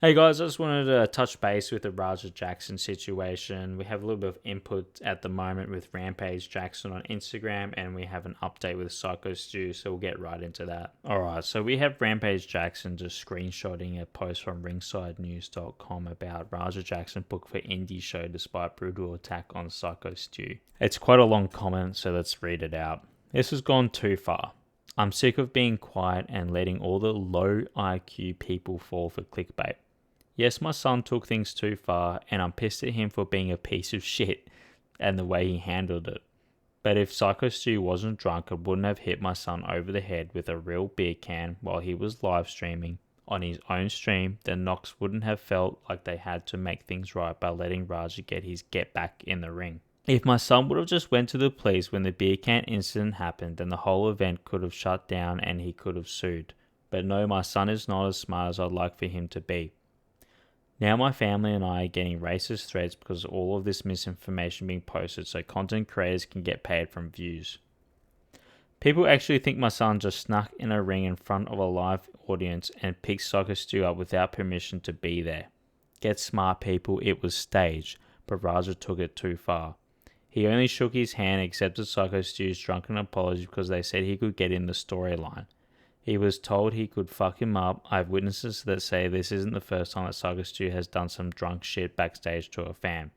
Hey guys, I just wanted to touch base with the Rampage Jackson situation. We have a little bit of input at the moment with Rampage Jackson on Instagram, and we have an update with Syko Stu, so we'll get right into that. Alright, so we have Rampage Jackson just screenshotting a post from ringsidenews.com about Raja Jackson booked for indie show despite brutal attack on Syko Stu. It's quite a long comment, so let's read it out. This has gone too far. I'm sick of being quiet and letting all the low IQ people fall for clickbait. Yes, my son took things too far, and I'm pissed at him for being a piece of shit and the way he handled it. But if Syko Stu wasn't drunk and wouldn't have hit my son over the head with a real beer can while he was live streaming on his own stream, then Knox wouldn't have felt like they had to make things right by letting Raja get his get back in the ring. If my son would have just went to the police when the beer can incident happened, then the whole event could have shut down and he could have sued. But no, my son is not as smart as I'd like for him to be. Now my family and I are getting racist threats because of all of this misinformation being posted so content creators can get paid from views. People actually think my son just snuck in a ring in front of a live audience and picked Syko Stu up without permission to be there. Get smart, people, it was staged, but Raja took it too far. He only shook his hand and accepted Syko Stu's drunken apology because they said he could get in the storyline. He was told he could fuck him up. I have witnesses that say this isn't the first time that Syko Stu has done some drunk shit backstage to a fan.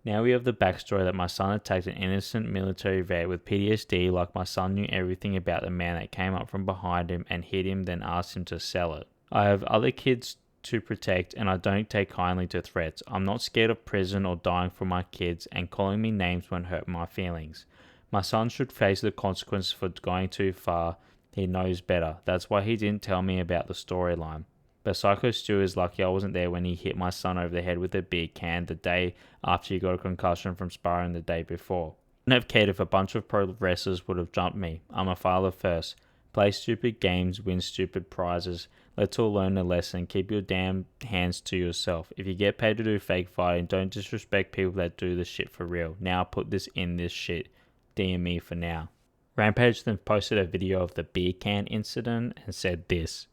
Now we have the backstory that my son attacked an innocent military vet with PTSD like my son knew everything about the man that came up from behind him and hit him then asked him to sell it. I have other kids to protect and I don't take kindly to threats. I'm not scared of prison or dying for my kids, and calling me names won't hurt my feelings. My son should face the consequences for going too far. He knows better. That's why he didn't tell me about the storyline. But Syko Stu is lucky I wasn't there when he hit my son over the head with a beer can the day after he got a concussion from sparring the day before. I wouldn't have cared if a bunch of pro wrestlers would have jumped me. I'm a father first. Play stupid games, win stupid prizes. Let's all learn a lesson. Keep your damn hands to yourself. If you get paid to do fake fighting, don't disrespect people that do the shit for real. Now put this in this shit. DM me for now. Rampage then posted a video of the beer can incident and said this: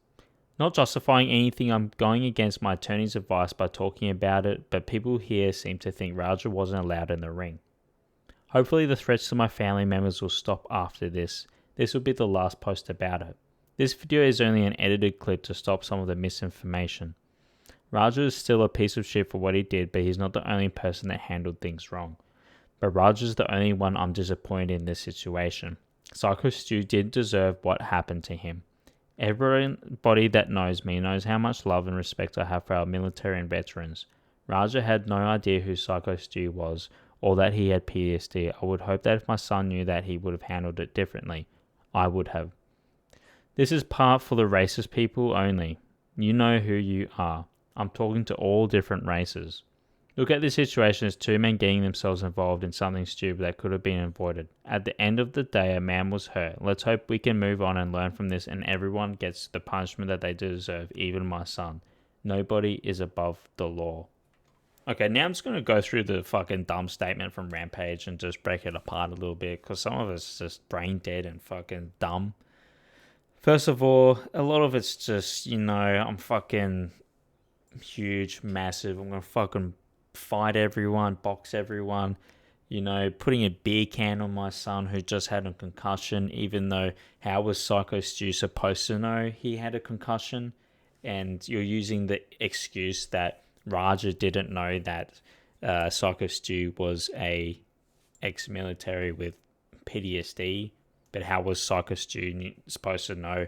"Not justifying anything, I'm going against my attorney's advice by talking about it, but people here seem to think Raja wasn't allowed in the ring. Hopefully the threats to my family members will stop after this. This will be the last post about it. This video is only an edited clip to stop some of the misinformation. Raja is still a piece of shit for what he did, but he's not the only person that handled things wrong. But Raja is the only one I'm disappointed in this situation. Syko Stu didn't deserve what happened to him. Everybody that knows me knows how much love and respect I have for our military and veterans. Raja had no idea who Syko Stu was or that he had PTSD. I would hope that if my son knew that, he would have handled it differently. I would have. This is part for the racist people only. You know who you are. I'm talking to all different races. Look at this situation as two men getting themselves involved in something stupid that could have been avoided. At the end of the day, a man was hurt. Let's hope we can move on and learn from this and everyone gets the punishment that they deserve, even my son. Nobody is above the law." Okay, now I'm just going to go through the fucking dumb statement from Rampage and just break it apart a little bit because some of it's just brain dead and fucking dumb. First of all, a lot of it's just, I'm fucking huge, massive. I'm going to fucking fight everyone, box everyone, putting a beer can on my son who just had a concussion, even though how was Syko Stu supposed to know he had a concussion? And you're using the excuse that Raja didn't know that Syko Stu was a ex-military with PTSD, but how was Syko Stu supposed to know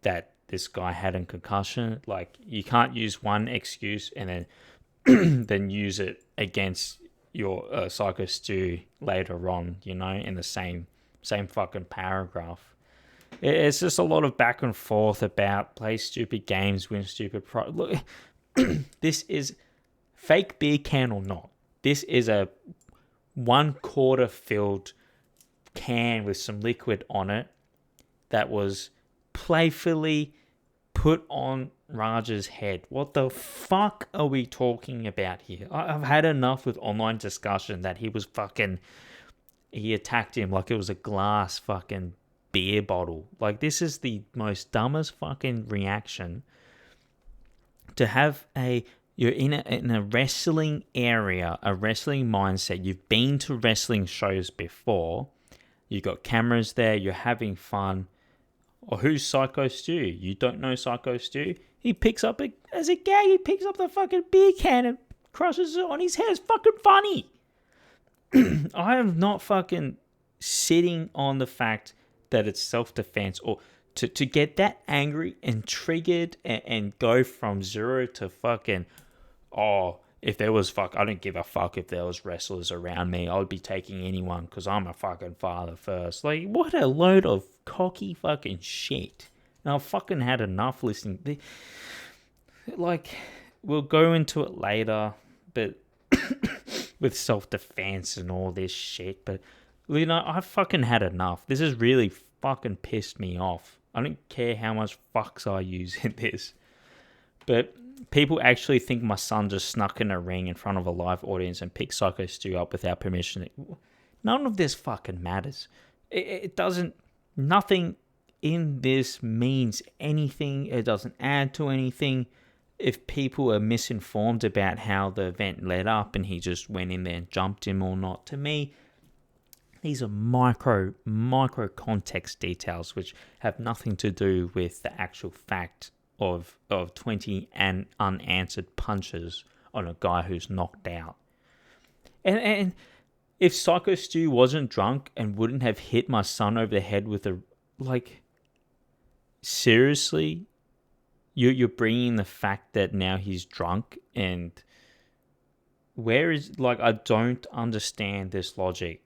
that this guy had a concussion? Like, you can't use one excuse and then then use it against your Syko Stu later on, in the same fucking paragraph. It's just a lot of back and forth about play stupid games, win stupid Look, this is fake beer can or not. This is a 1/4 filled can with some liquid on it that was playfully put on Raja's head. What the fuck are we talking about here? I've had enough with online discussion that he attacked him like it was a glass fucking beer bottle. Like, this is the most dumbest fucking reaction to have you're in a wrestling area, a wrestling mindset. You've been to wrestling shows before. You got cameras there. You're having fun. Or who's Syko Stu? You don't know Syko Stu? He picks up as a gag. He picks up the fucking beer can and crushes it on his head. It's fucking funny. I am not fucking sitting on the fact that it's self-defense or to get that angry and triggered and go from 0 to fucking, if there was I don't give a fuck if there was wrestlers around me. I would be taking anyone because I'm a fucking father first. Like, what a load of cocky fucking shit. And I've fucking had enough listening. Like, we'll go into it later, but with self-defense and all this shit. But, I've fucking had enough. This has really fucking pissed me off. I don't care how much fucks I use in this. But people actually think my son just snuck in a ring in front of a live audience and picked Syko Stu up without permission. None of this fucking matters. It doesn't... Nothing in this means anything. It doesn't add to anything. If people are misinformed about how the event led up and he just went in there and jumped him or not, to me... These are micro context details which have nothing to do with the actual fact of 20 and unanswered punches on a guy who's knocked out. And if Syko Stu wasn't drunk and wouldn't have hit my son over the head with seriously, you're bringing the fact that now he's drunk and I don't understand this logic.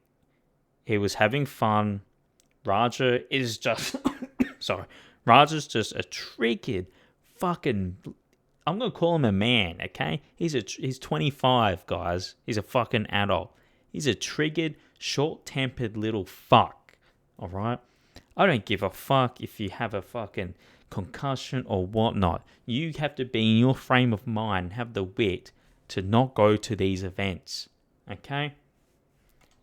He was having fun. Raja is just... sorry. Raja's just a triggered fucking... I'm going to call him a man, okay? He's 25, guys. He's a fucking adult. He's a triggered, short-tempered little fuck, alright? I don't give a fuck if you have a fucking concussion or whatnot. You have to be in your frame of mind, have the wit to not go to these events, okay?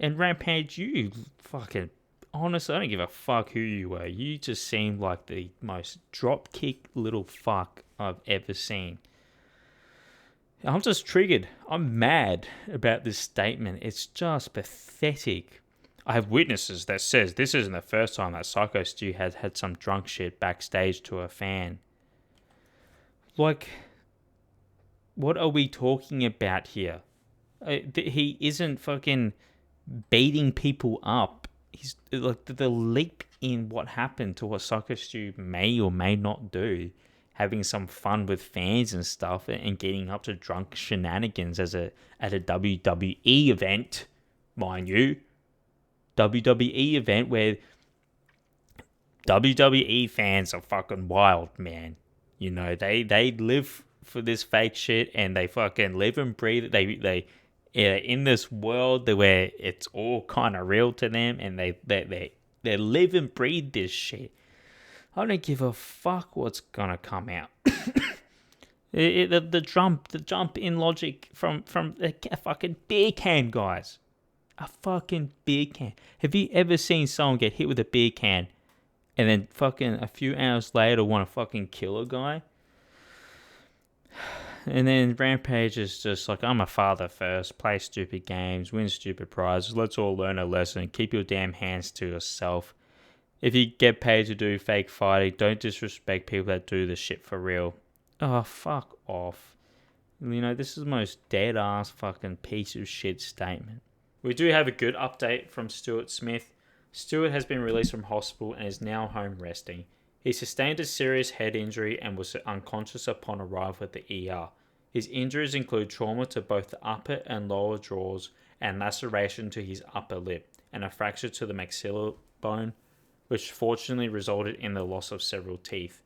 And Rampage, you fucking... Honestly, I don't give a fuck who you were. You just seemed like the most dropkick little fuck I've ever seen. I'm just triggered. I'm mad about this statement. It's just pathetic. I have witnesses that says this isn't the first time that Syko Stu has had some drunk shit backstage to a fan. Like, what are we talking about here? He isn't fucking... beating people up. He's like the leap in what happened to what Syko Stu may or may not do, having some fun with fans and stuff and getting up to drunk shenanigans at a WWE event, mind you. WWE event where WWE fans are fucking wild, man. They live for this fake shit and they fucking live and breathe. They in this world where it's all kind of real to them and they live and breathe this shit. I don't give a fuck what's gonna come out. The jump in logic from a fucking beer can, guys. A fucking beer can. Have you ever seen someone get hit with a beer can and then fucking a few hours later want to fucking kill a guy? And then Rampage is just like, I'm a father first, play stupid games, win stupid prizes, let's all learn a lesson, keep your damn hands to yourself. If you get paid to do fake fighting, don't disrespect people that do the shit for real. Oh, fuck off. This is the most dead-ass fucking piece of shit statement. We do have a good update from Stuart Smith. Stuart has been released from hospital and is now home resting. He sustained a serious head injury and was unconscious upon arrival at the ER. His injuries include trauma to both the upper and lower jaws and laceration to his upper lip and a fracture to the maxilla bone, which fortunately resulted in the loss of several teeth.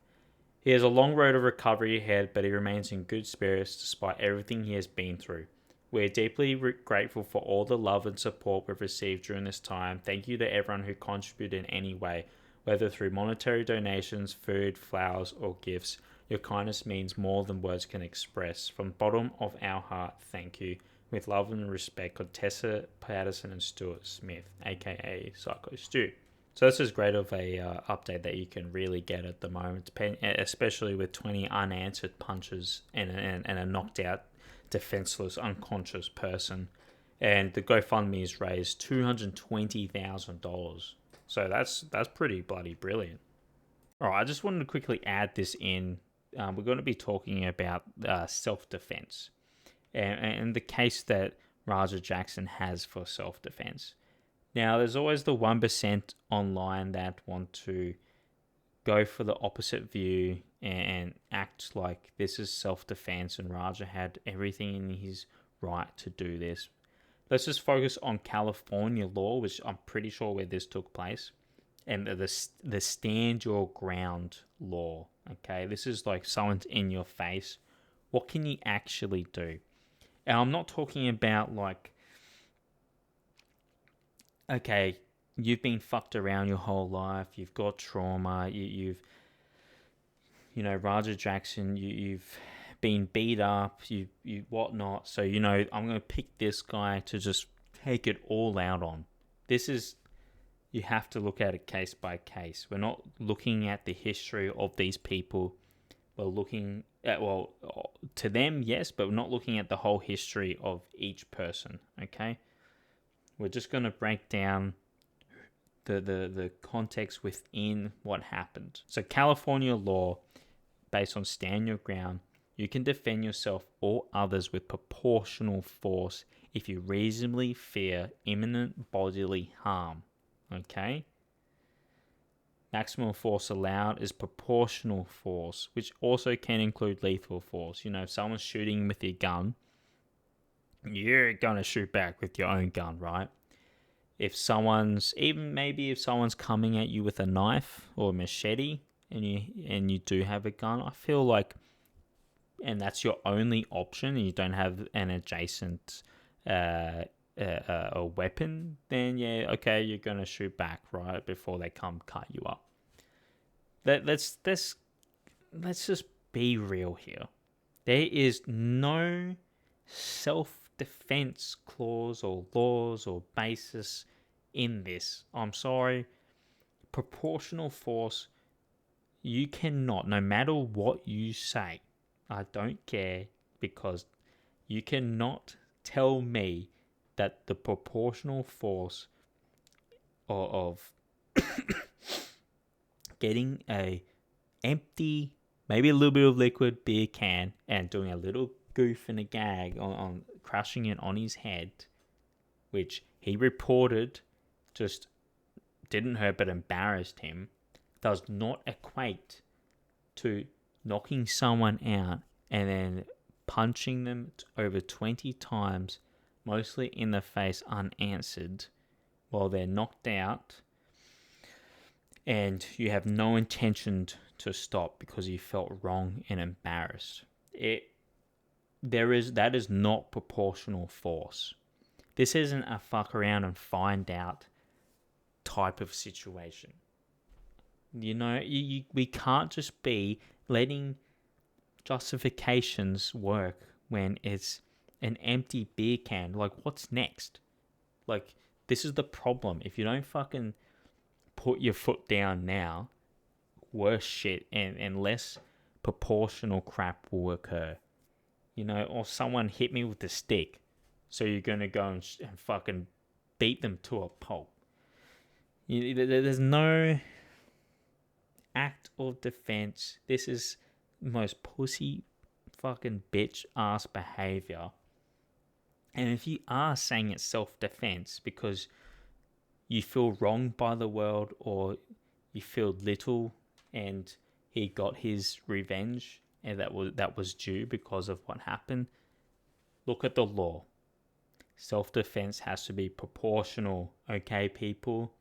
He has a long road of recovery ahead, but he remains in good spirits despite everything he has been through. We are deeply grateful for all the love and support we've received during this time. Thank you to everyone who contributed in any way, whether through monetary donations, food, flowers, or gifts. Your kindness means more than words can express. From the bottom of our heart, thank you. With love and respect, Contessa Patterson and Stuart Smith, aka Syko Stu. So this is great of a update that you can really get at the moment, especially with 20 unanswered punches and a knocked out, defenseless, unconscious person. And the GoFundMe has raised $220,000. So that's pretty bloody brilliant. All right, I just wanted to quickly add this in. We're going to be talking about self-defense and the case that Raja Jackson has for self-defense. Now, there's always the 1% online that want to go for the opposite view and act like this is self-defense and Raja had everything in his right to do this. Let's just focus on California law, which I'm pretty sure where this took place, and the stand your ground law. Okay, this is like someone's in your face. What can you actually do? And I'm not talking about like, okay, you've been fucked around your whole life. You've got trauma. You Raja Jackson. You've been beat up. You whatnot. So I'm gonna pick this guy to just take it all out on. This is. You have to look at it case by case. We're not looking at the history of these people. We're looking at, to them, yes, but we're not looking at the whole history of each person, okay? We're just going to break down the context within what happened. So California law, based on stand your ground, you can defend yourself or others with proportional force if you reasonably fear imminent bodily harm. Okay? Maximum force allowed is proportional force, which also can include lethal force. If someone's shooting with your gun, you're going to shoot back with your own gun, right? If someone's coming at you with a knife or a machete and you do have a gun, I feel like, and that's your only option, and you don't have an adjacent a weapon, then yeah, okay, you're gonna shoot back right before they come cut you up. Let's just be real here. There is no self-defense clause or laws or basis in this. I'm sorry. Proportional force, you cannot, no matter what you say, I don't care, because you cannot tell me that the proportional force of getting a empty, maybe a little bit of liquid beer can and doing a little goof and a gag on crushing it on his head, which he reported just didn't hurt but embarrassed him, does not equate to knocking someone out and then punching them over 20 times, mostly in the face, unanswered, while they're knocked out, and you have no intention to stop because you felt wrong and embarrassed. That is not proportional force. This isn't a fuck around and find out type of situation. We can't just be letting justifications work when it's an empty beer can. Like, what's next? Like, this is the problem. If you don't fucking put your foot down now, worse shit and less proportional crap will occur. Or someone hit me with a stick, so you're gonna go and fucking beat them to a pulp. There's no act of defense. This is most pussy fucking bitch ass behavior. And if you are saying it's self-defense because you feel wronged by the world, or you feel little and he got his revenge and that was due because of what happened, look at the law. Self-defense has to be proportional, okay, people?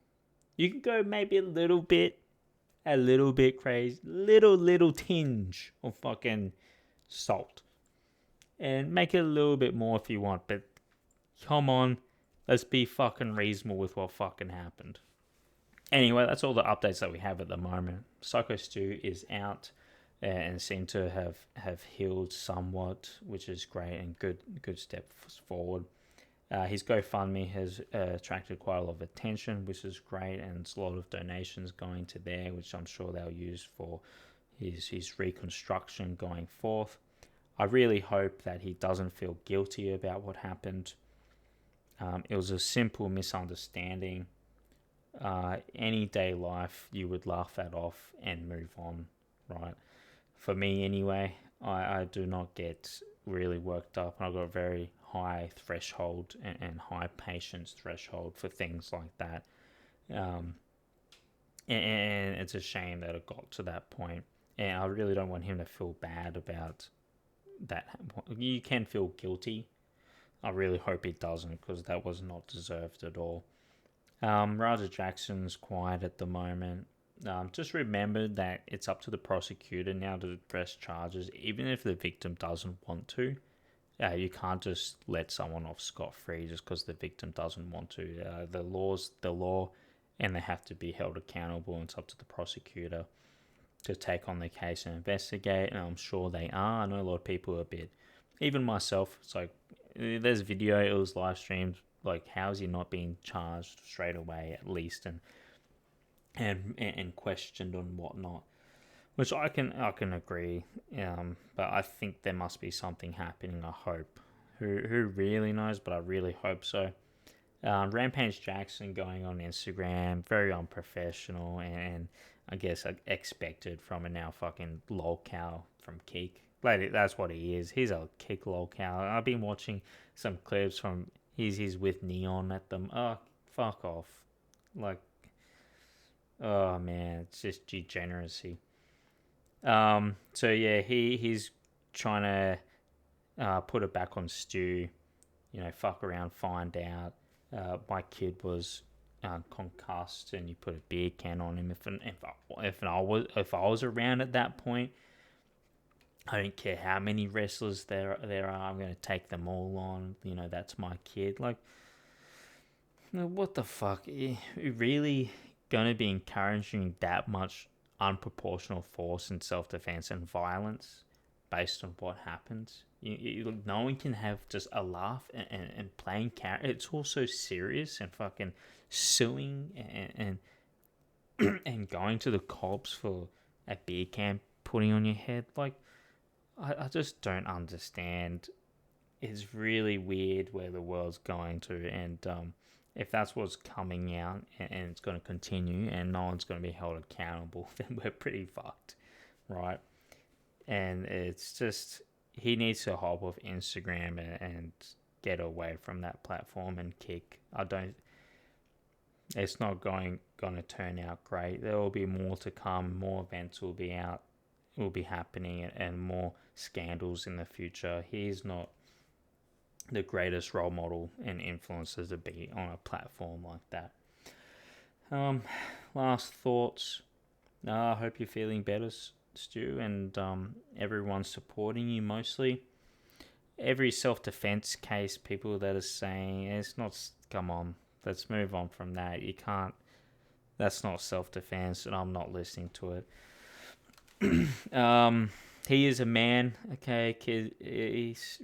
You can go maybe a little bit crazy, little tinge of fucking salt, and make it a little bit more if you want, but come on, let's be fucking reasonable with what fucking happened. Anyway, that's all the updates that we have at the moment. Syko Stu is out and seem to have healed somewhat, which is great and good step forward. His GoFundMe has attracted quite a lot of attention, which is great, and it's a lot of donations going to there, which I'm sure they'll use for his reconstruction going forth. I really hope that he doesn't feel guilty about what happened. It was a simple misunderstanding. Any day life, you would laugh that off and move on, right? For me, anyway, I do not get really worked up. I've got a very high threshold and high patience threshold for things like that. And it's a shame that it got to that point. And I really don't want him to feel bad about that. You can feel guilty. I really hope he doesn't, because that was not deserved at all. Raja Jackson's quiet at the moment. Just remember that it's up to the prosecutor now to press charges, even if the victim doesn't want to. You can't just let someone off scot-free just because the victim doesn't want to. The law's the law, and they have to be held accountable, and it's up to the prosecutor to take on the case and investigate, and I'm sure they are. I know a lot of people are a bit, even myself, it's like, there's a video, it was live streamed, like, how is he not being charged straight away at least, and questioned on whatnot, which I can agree, but I think there must be something happening. I hope. Who really knows? But I really hope so. Rampage Jackson going on Instagram, very unprofessional, and I guess expected from a now fucking lolcow from Keek. Like, that's what he is. He's a Keek lolcow. I've been watching some clips from he's with Neon at them. Oh, fuck off. Like, oh man, it's just degeneracy. So yeah, he's trying to put it back on Stu. You know, fuck around, find out. My kid was concussed, and you put a beer can on him. If I was around at that point, I don't care how many wrestlers there are. I'm gonna take them all on. You know, that's my kid. Like, what the fuck? Are you really gonna be encouraging that much unproportional force and self-defense and violence based on what happens? No one can have just a laugh and playing character. It's also serious and fucking suing and going to the cops for a beer can putting on your head. Like, I just don't understand. It's really weird where the world's going to, and if that's what's coming out and it's going to continue and no one's going to be held accountable, then we're pretty fucked, right? And it's just, he needs to hop off Instagram and get away from that platform and kick. It's not going to turn out great. There will be more to come. More events will be happening, and more scandals in the future. He's not the greatest role model and influencer to be on a platform like that. Last thoughts. I hope you're feeling better, Stu, and everyone's supporting you mostly. Every self-defense case, people that are saying it's not, come on, let's move on from that. You can't, that's not self-defense, and I'm not listening to it. He is a man, okay, kid.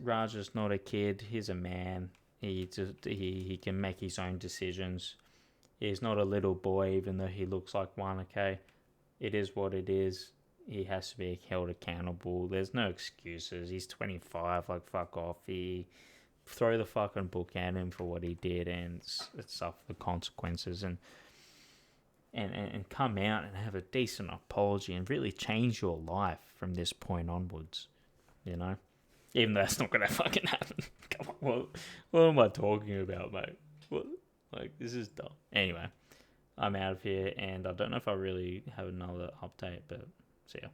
Raja's not a kid. He's a man. He can make his own decisions. He's not a little boy, even though he looks like one, okay? It is what it is. He has to be held accountable. There's no excuses. He's 25, like, fuck off. Throw the fucking book at him for what he did, and suffer the consequences, and come out and have a decent apology and really change your life from this point onwards, you know? Even though that's not going to fucking happen. Come on, what am I talking about, mate? What? Like, this is dumb. Anyway, I'm out of here, and I don't know if I really have another update, but see ya.